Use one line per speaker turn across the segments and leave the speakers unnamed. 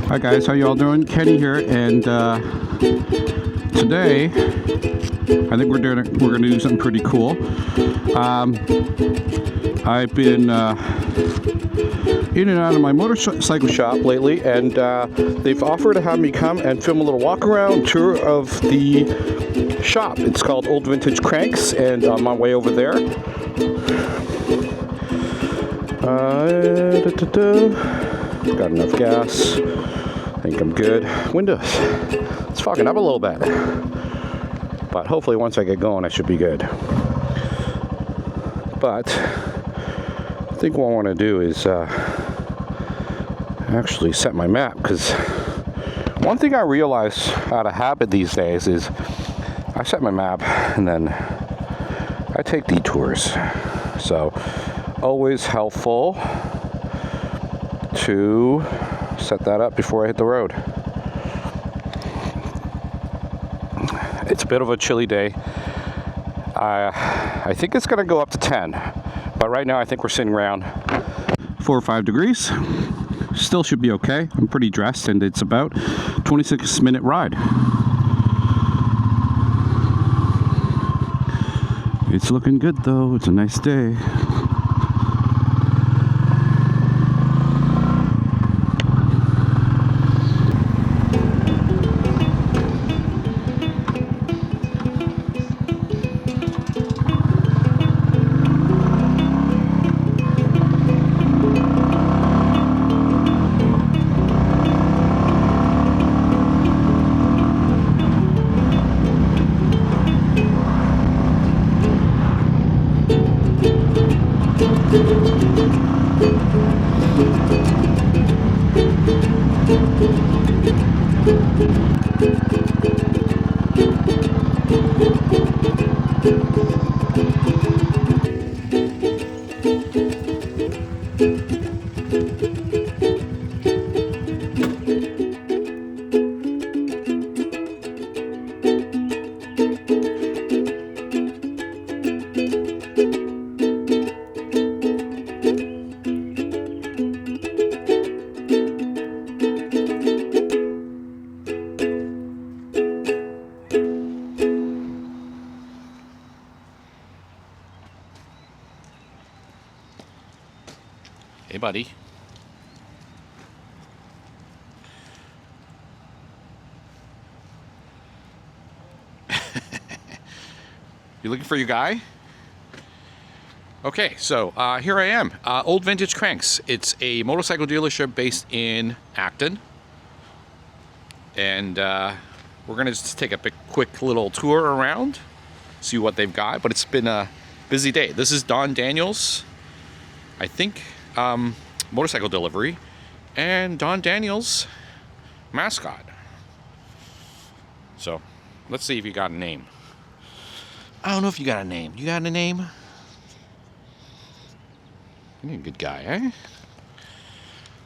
Hi guys, how you all doing? Kenny here, and today I think we're gonna do something pretty cool. I've been in and out of my motorcycle shop lately, and they've offered to have me come and film a little walk around tour of the shop. It's called Old Vintage Cranks, and I'm on my way over there. Got enough gas. I think I'm good. Windows. It's fogging up a little bit, but hopefully once I get going I should be good. But I think what I want to do is actually set my map, because one thing I realize out of habit these days is I set my map and then I take detours. So always helpful to set that up before I hit the road. It's a bit of a chilly day. I think it's going to go up to 10, but right now I think we're sitting around 4 or 5 degrees. Still should be okay. I'm pretty dressed, and it's about 26-minute ride. It's looking good though. It's a nice day. Hey, buddy. You looking for your guy? Okay, so here I am. Old Vintage Cranks. It's a motorcycle dealership based in Acton. And we're going to just take a quick little tour around, see what they've got. But it's been a busy day. This is Don Daniels, I think, motorcycle delivery, and Don Daniels mascot. So let's see if you got a name. I don't know if you got a name. You got a name? You're a good guy, eh?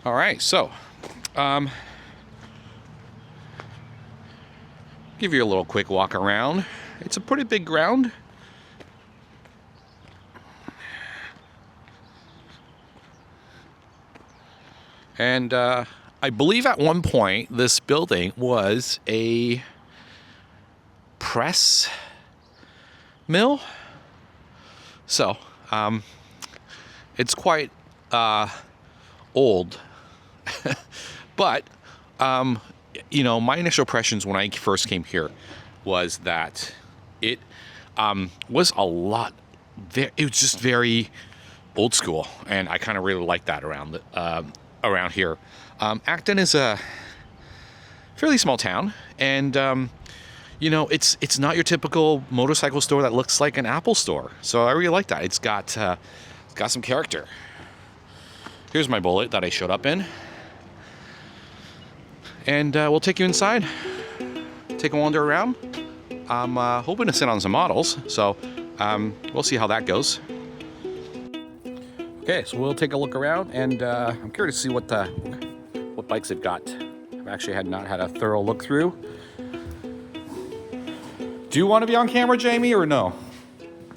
All right, so give you a little quick walk around. It's a pretty big ground. And I believe at one point this building was a press mill. So it's quite old. But, you know, my initial impressions when I first came here was that it was a lot, it was just very old school. And I kind of really like that around here. Acton is a fairly small town, and you know, it's not your typical motorcycle store that looks like an Apple store. So I really like that. It's got some character. Here's my Bullet that I showed up in, and we'll take you inside, take a wander around. I'm hoping to sit on some models, so we'll see how that goes. Okay, so we'll take a look around, and I'm curious to see what bikes they've got. I've actually not had a thorough look through. Do you want to be on camera, Jamie, or no?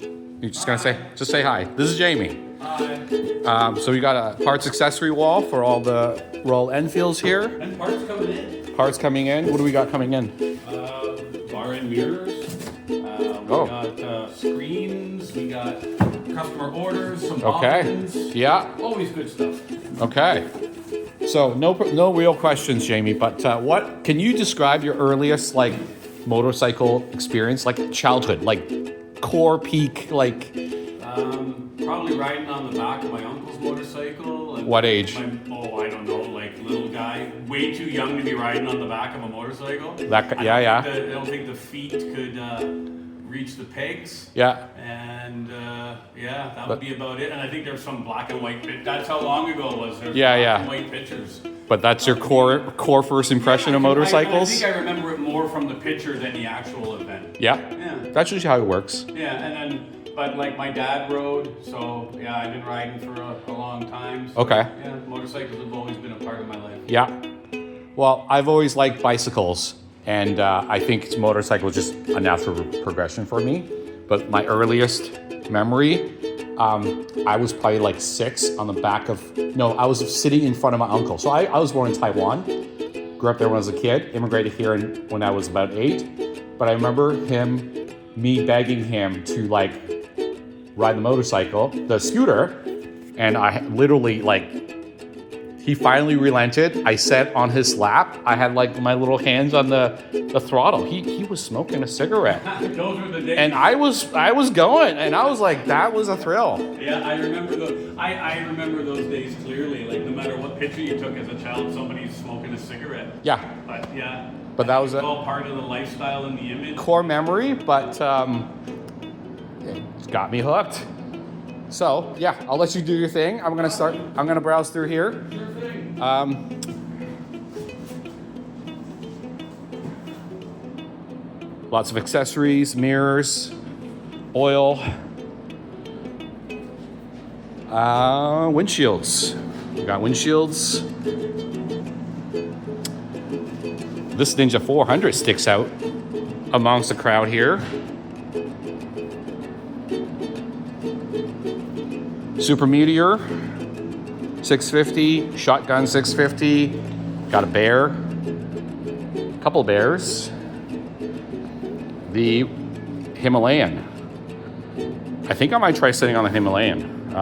You're just gonna say hi. This is Jamie.
Hi.
So we got a parts accessory wall for all the Royal Enfields here.
And parts coming in.
Parts coming in. What do we got coming in?
Bar and mirrors. We got screens. We got customer orders. Some bobbins.
Yeah.
Always good stuff.
Okay. So no real questions, Jamie. But what can you describe your earliest like motorcycle experience, like childhood, like core peak, like?
Probably riding on the back of my uncle's motorcycle. And
what age?
I don't know, like little guy, way too young to be riding on the back of a motorcycle.
Yeah.
I don't think the feet could reach the pegs.
Yeah.
And that would be about it. And I think there's some black and white. That's how long ago it was. There's
black
and white pictures.
But that's your core first impression of motorcycles?
I think I remember it more from the picture than the actual event.
Yeah. That's usually how it works.
Yeah, and then. But like my dad rode, so yeah, I've been riding for a long time. So,
okay.
Yeah, motorcycles have always been a part of my life.
Yeah. Well, I've always liked bicycles, and I think motorcycle is just a natural progression for me. But my earliest memory, I was probably like 6 on the back of, I was sitting in front of my uncle. So I was born in Taiwan, grew up there when I was a kid, immigrated here when I was about 8. But I remember me begging him to like ride the scooter, and I literally he finally relented. I sat on his lap. I had like my little hands on the throttle. He was smoking a cigarette.
Those were the days.
And I was going, and I was like, that was a thrill.
Yeah, I remember those. I remember those days clearly. Like no matter what picture you took as a child, somebody's smoking a cigarette.
Yeah.
But
that was
all part of the lifestyle and the image.
Core memory, but it's got me hooked. So yeah, I'll let you do your thing. I'm gonna browse through here.
Sure thing.
Lots of accessories, mirrors, oil, windshields. We got windshields. This Ninja 400 sticks out amongst the crowd here. Super Meteor 650, Shotgun 650, got a bear, a couple bears, the Himalayan. I think I might try sitting on the Himalayan.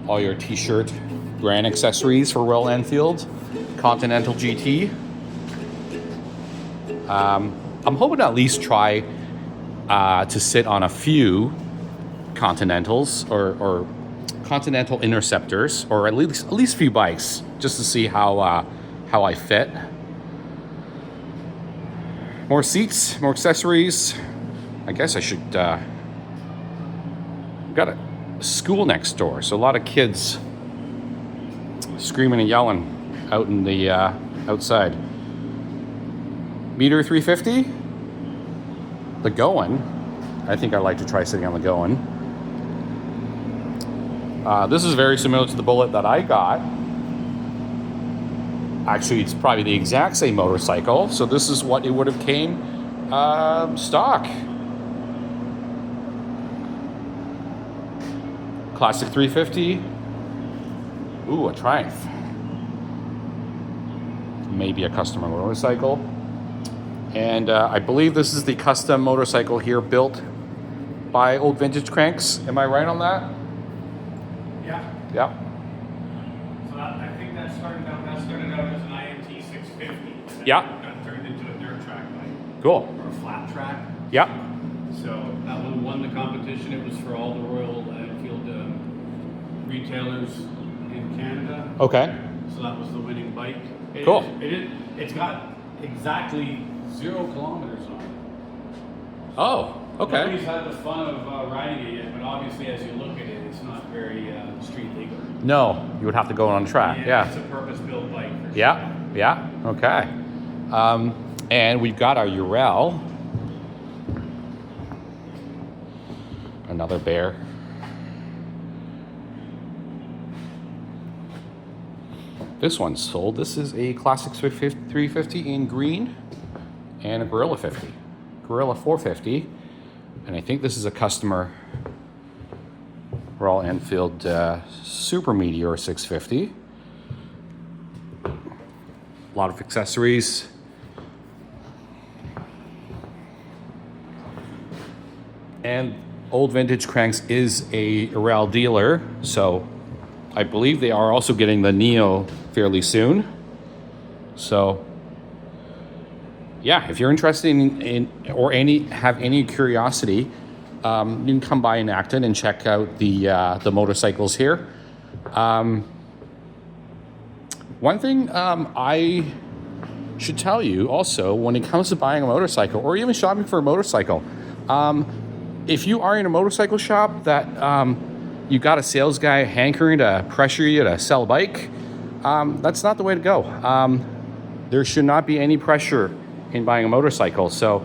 All your t-shirt brand accessories for Royal Enfield, Continental GT. I'm hoping to at least try to sit on a few Continentals or Continental Interceptors, or at least a few bikes, just to see how I fit. More seats, more accessories. I guess I should. Got a school next door, so a lot of kids screaming and yelling out in the outside. Meter 350. The Going. I think I'd like to try sitting on the Going. This is very similar to the Bullet that I got. Actually, it's probably the exact same motorcycle. So this is what it would have came stock. Classic 350. Ooh, a Triumph. Maybe a customer motorcycle. And I believe this is the custom motorcycle here built by Old Vintage Cranks. Am I right on that?
Yeah.
Yeah.
So I think that started out as an IMT 650.
Yeah.
Got turned into a dirt track bike.
Cool.
Or a flat track.
Yeah.
So that one won the competition. It was for all the Royal Enfield retailers in Canada.
Okay.
So that was the winning bike.
Cool.
It's got exactly 0 kilometers on it.
Oh, okay.
Nobody's had the fun of riding it yet, but obviously as you look at it, it's not very street legal.
No, you would have to go on track. Yeah.
It's a purpose-built bike. For
Yeah. Okay. And we've got our Ural. Another bear. This one's sold. This is a Classic 350 in green and a Gorilla 50. Gorilla 450. And I think this is a customer Royal Enfield Super Meteor 650. A lot of accessories. And Old Vintage Cranks is a Royal dealer, so I believe they are also getting the Neo fairly soon. So yeah, if you're interested in or have any curiosity, you can come by in Acton and check out the motorcycles here. One thing I should tell you also, when it comes to buying a motorcycle or even shopping for a motorcycle, if you are in a motorcycle shop that you got a sales guy hankering to pressure you to sell a bike, that's not the way to go. There should not be any pressure in buying a motorcycle. So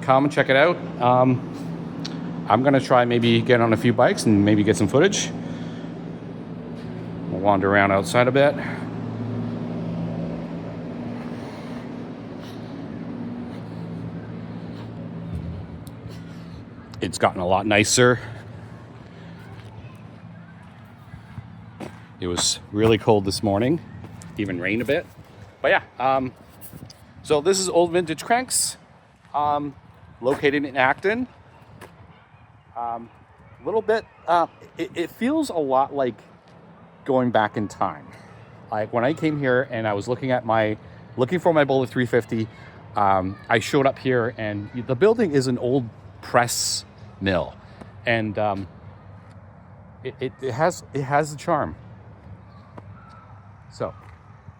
come and check it out. I'm gonna try maybe get on a few bikes and maybe get some footage. We'll wander around outside a bit. It's gotten a lot nicer. It was really cold this morning, even rained a bit. But yeah, so this is Old Vintage Cranks, located in Acton. A little bit, it feels a lot like going back in time. Like when I came here and I was looking for my Bullet 350, I showed up here and the building is an old press mill, and it has the charm. So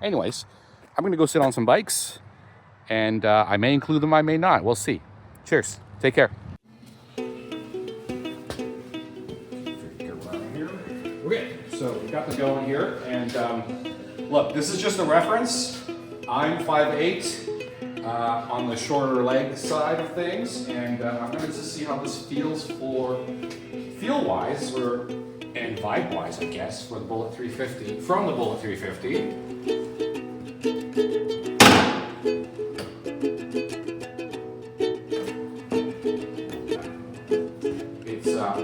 anyways, I'm gonna go sit on some bikes, and I may include them, I may not. We'll see. Cheers. Take care. Okay, so we got the going here, and look, this is just a reference. I'm 5'8", on the shorter leg side of things, and I'm going to just see how this feels feel-wise, and vibe-wise, I guess, for the Bullet 350, from the Bullet 350.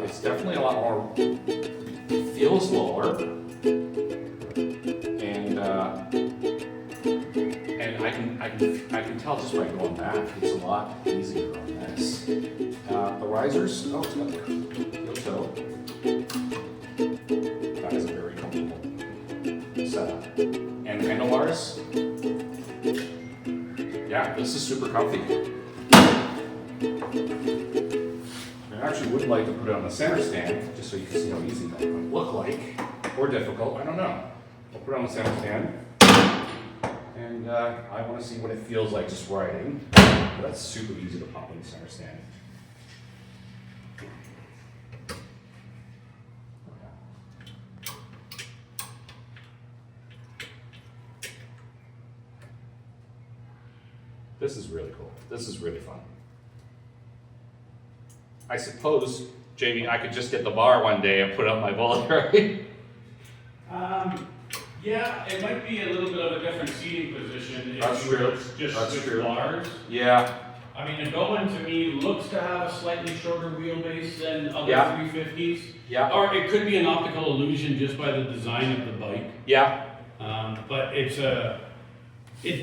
It's definitely a lot more, feels lower, and I can tell just by going back, it's a lot easier on this. The risers, oh, it's got the toe. That is a very comfortable setup. And handlebars, yeah, this is super comfy. I actually would like to put it on the center stand, just so you can see how easy that would look like, or difficult, I don't know. I'll put it on the center stand, and I want to see what it feels like just riding. But that's super easy to pop in the center stand. This is really cool. This is really fun. I suppose, Jamie, I could just get the bar one day and put up my Bullet, right?
Yeah, it might be a little bit of a different seating position if
That's
you were
true.
just
That's
with
true.
bars.
Yeah.
I mean, the Going to me looks to have a slightly shorter wheelbase than other
Yeah.
350s.
Yeah.
Or it could be an optical illusion just by the design of the bike.
Yeah.
But it's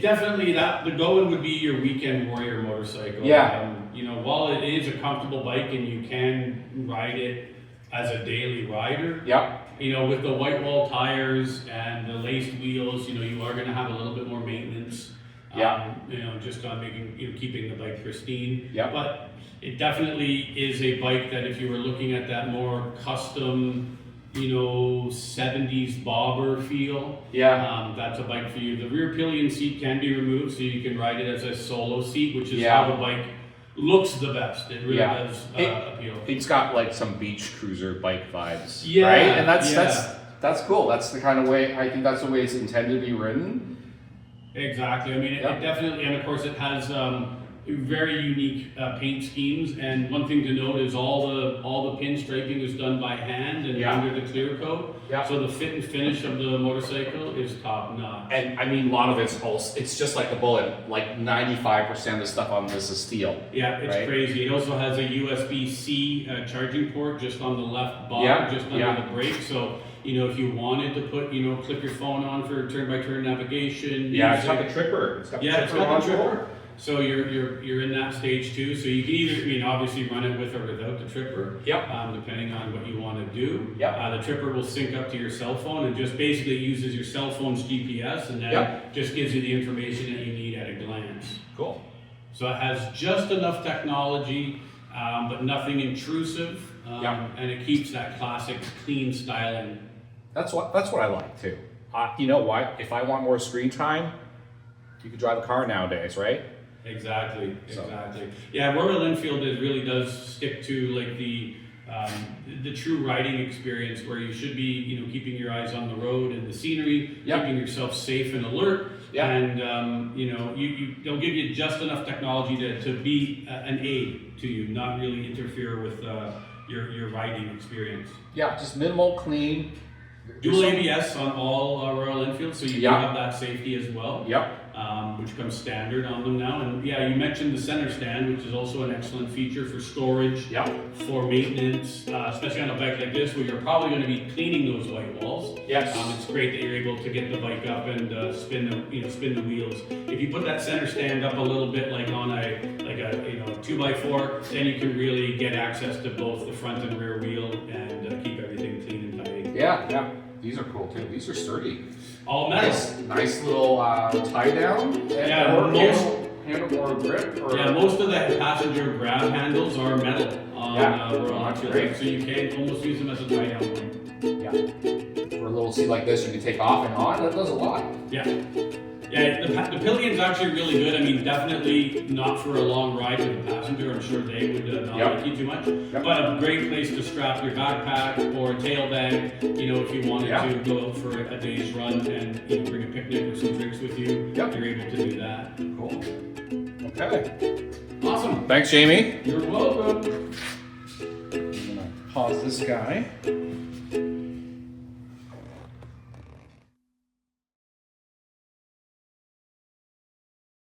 definitely that the Going would be your weekend warrior motorcycle.
Yeah.
You know, while it is a comfortable bike and you can ride it as a daily rider.
Yeah.
You know, with the white wall tires and the laced wheels, you know, you are going to have a little bit more maintenance.
Yeah.
You know, just on keeping the bike pristine.
Yeah.
But it definitely is a bike that if you were looking at that more custom, you know, 70s bobber feel, that's a bike for you. The rear pillion seat can be removed so you can ride it as a solo seat, which is how the bike looks the best. It really does appeal.
It's got like some beach cruiser bike vibes,
Yeah,
right? And that's cool. That's the kind of way, I think that's the way it's intended to be ridden.
Exactly. I mean, it definitely, and of course it has very unique paint schemes, and one thing to note is all the pin striping is done by hand and under the clear coat.
Yeah.
So the fit and finish of the motorcycle is top notch.
And I mean, a lot of it's just like the Bullet. Like 95% of the stuff on this is steel.
Yeah, it's
right?
crazy. It also has a USB-C charging port just on the left bar, just under the brake. So you know, if you wanted to put, you know, clip your phone on for turn-by-turn navigation.
Yeah, it's got the tripper. It's got the tripper.
So you're in that stage too. So you can either, I mean, obviously run it with or without the tripper.
Yep.
Depending on what you want to do.
Yep.
The tripper will sync up to your cell phone and just basically uses your cell phone's GPS, and then just gives you the information that you need at a glance.
Cool.
So it has just enough technology, but nothing intrusive, and it keeps that classic clean styling.
That's what I like too. You know what? If I want more screen time, you can drive a car nowadays, right?
Exactly. Yeah, Royal Enfield really does stick to like the true riding experience, where you should be, you know, keeping your eyes on the road and the scenery, keeping yourself safe and alert, and you know, they'll give you just enough technology to be an aid to you, not really interfere with your riding experience.
Yeah, just minimal, clean.
Dual ABS on all Royal Enfield, so you have that safety as well. Which comes standard on them now. And yeah, you mentioned the center stand, which is also an excellent feature for storage, for maintenance, especially on a bike like this, where you're probably going to be cleaning those white walls. It's great that you're able to get the bike up and spin the wheels. If you put that center stand up a little bit, like on a 2x4, then you can really get access to both the front and rear wheel and keep everything clean and tidy.
Yeah. These are cool too. These are sturdy.
All metal.
Nice little tie down. Handle or grip.
Most of the passenger grab handles are metal on Royal Enfield, so you can almost use them as a tie down point.
For a little seat like this, you can take off and on. That does a lot.
The pillion's actually really good. I mean, definitely not for a long ride with a passenger. I'm sure they would not like you too much. But a great place to strap your backpack or a tail bag. You know, if you wanted to go out for a day's run and bring a picnic or some drinks with you, you're able to do that.
Cool. Okay.
Awesome.
Thanks, Jamie.
You're welcome.
I'm gonna pause this guy.